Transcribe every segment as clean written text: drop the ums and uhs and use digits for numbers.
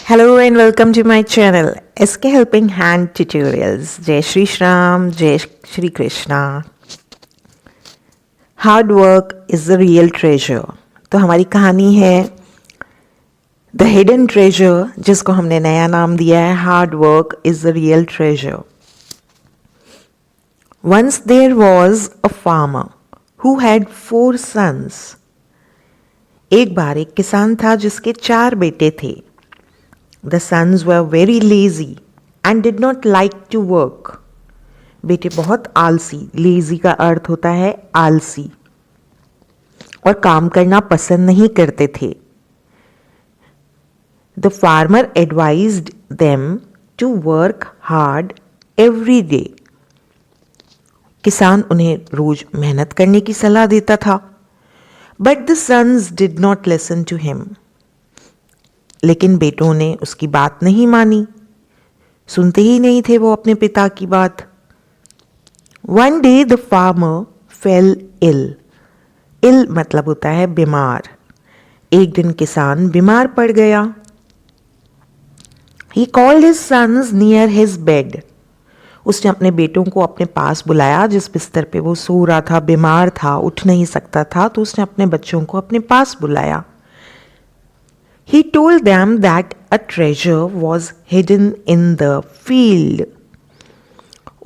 Hello and welcome to my channel SK Helping Hand Tutorials. Jai Shri Shram, Jai Shri Krishna. Hard work is the real treasure. तो हमारी कहानी है The Hidden Treasure, जिसको हमने नया नाम दिया है Hard Work is the Real Treasure. Once there was a farmer who had 4 sons. एक बार एक किसान था जिसके 4 बेटे थे. The sons were very lazy and did not like to work. बेटे बहुत आलसी, lazy का अर्थ होता है आलसी, और काम करना पसंद नहीं करते थे. The farmer advised them to work hard every day. किसान उन्हें रोज मेहनत करने की सलाह देता था. But the sons did not listen to him. लेकिन बेटों ने उसकी बात नहीं मानी, सुनते ही नहीं थे वो अपने पिता की बात. One day the farmer fell ill. Ill मतलब होता है बीमार. एक दिन किसान बीमार पड़ गया. He called his sons near his bed. उसने अपने बेटों को अपने पास बुलाया. जिस बिस्तर पे वो सो रहा था, बीमार था, उठ नहीं सकता था, तो उसने अपने बच्चों को अपने पास बुलाया. He told them that a treasure was hidden in the field.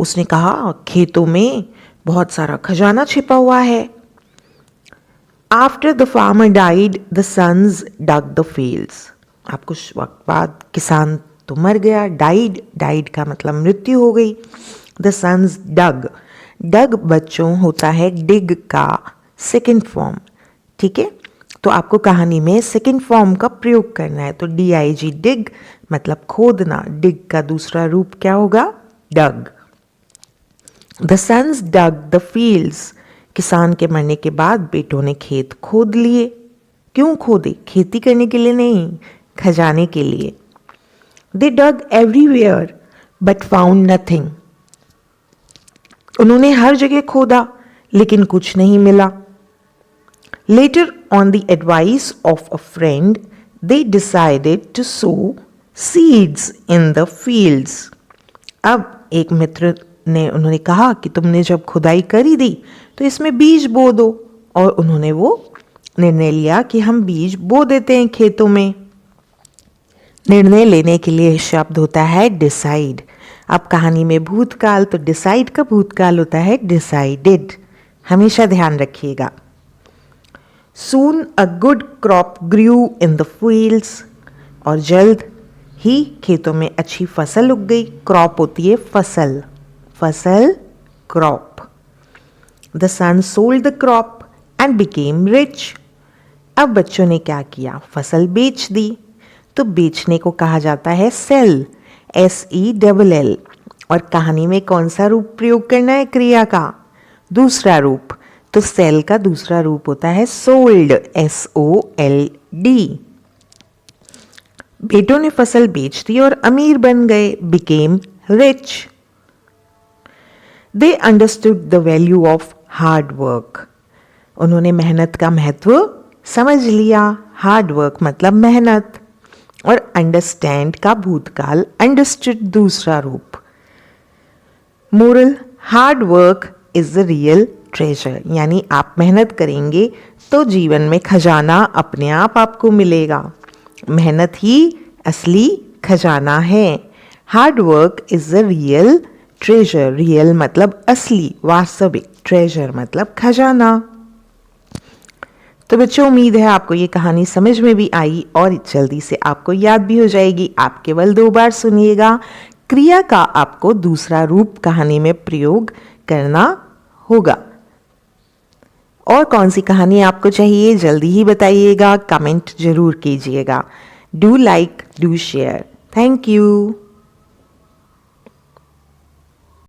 उसने कहा खेतों में बहुत सारा खजाना छिपा हुआ है. After the farmer died, the sons dug the fields. अब कुछ वक्त बाद किसान तो मर गया. Died का मतलब मृत्यु हो गई. The sons dug. Dug बच्चों होता है dig का सेकेंड फॉर्म. ठीक है, तो आपको कहानी में सेकेंड फॉर्म का प्रयोग करना है. तो dig डिग मतलब खोदना. डिग का दूसरा रूप क्या होगा? Dug. The sons dug the fields. किसान के मरने के बाद बेटों ने खेत खोद लिए. क्यों खोदे? खेती करने के लिए नहीं, खजाने के लिए. दे डग एवरीवेयर बट फाउंड नथिंग. उन्होंने हर जगह खोदा लेकिन कुछ नहीं मिला. Later, on the advice of a friend, they decided to sow seeds in the fields. अब एक मित्र ने उन्होंने कहा कि तुमने जब खुदाई करी दी तो इसमें बीज बो दो. और उन्होंने वो निर्णय लिया कि हम बीज बो देते हैं खेतों में. निर्णय लेने के लिए शब्द होता है डिसाइड. अब कहानी में भूतकाल, तो डिसाइड का भूतकाल होता है डिसाइडेड. हमेशा ध्यान रखिएगा. Soon a good crop grew in the fields. और जल्द ही खेतों में अच्छी फसल उग गई. क्रॉप होती है फसल. फसल, crop. The son sold the crop and became rich. अब बच्चों ने क्या किया? फसल बेच दी. तो बेचने को कहा जाता है सेल. SELL. और कहानी में कौन सा रूप प्रयोग करना है क्रिया का? दूसरा रूप. तो सेल का दूसरा रूप होता है सोल्ड. SOLD. बेटों ने फसल बेच दी और अमीर बन गए. Became rich. They understood the value of hard work. उन्होंने मेहनत का महत्व समझ लिया. हार्ड वर्क मतलब मेहनत. और अंडरस्टैंड का भूतकाल, अंडरस्टूड दूसरा रूप. Moral, hard work is the real treasure. यानी आप मेहनत करेंगे तो जीवन में खजाना अपने आप आपको मिलेगा. मेहनत ही असली खजाना है. Hard work is the real treasure. Real मतलब असली, वास्तविक. ट्रेजर मतलब खजाना. तो बच्चों, उम्मीद है आपको ये कहानी समझ में भी आई और जल्दी से आपको याद भी हो जाएगी. आप केवल 2 बार सुनिएगा. क्रिया का आपको दूसरा रूप कहानी में प्रयोग करना होगा. और कौन सी कहानी आपको चाहिए जल्दी ही बताइएगा. कमेंट जरूर कीजिएगा. Do like, do share. Thank you.